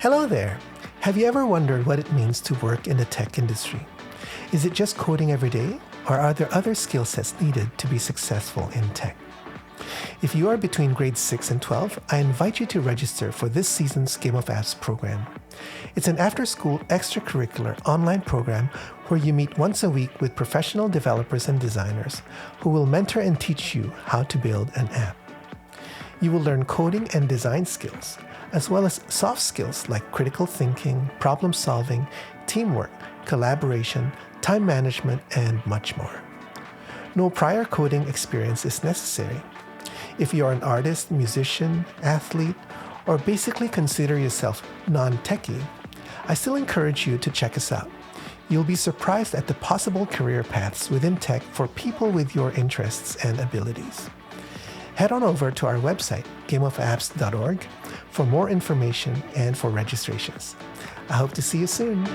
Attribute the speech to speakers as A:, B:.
A: Hello there. Have you ever wondered what it means to work in the tech industry? Is it just coding every day, or are there other skill sets needed to be successful in tech? If you are between grades 6 and 12, I invite you to register for this season's Game of Apps program. It's an after-school extracurricular online program where you meet once a week with professional developers and designers who will mentor and teach you how to build an app. You will learn coding and design skills, as well as soft skills like critical thinking, problem solving, teamwork, collaboration, time management, and much more. No prior coding experience is necessary. If you are an artist, musician, athlete, or basically consider yourself non-techie, I still encourage you to check us out. You'll be surprised at the possible career paths within tech for people with your interests and abilities. Head on over to our website, gameofapps.org, for more information and for registrations. I hope to see you soon.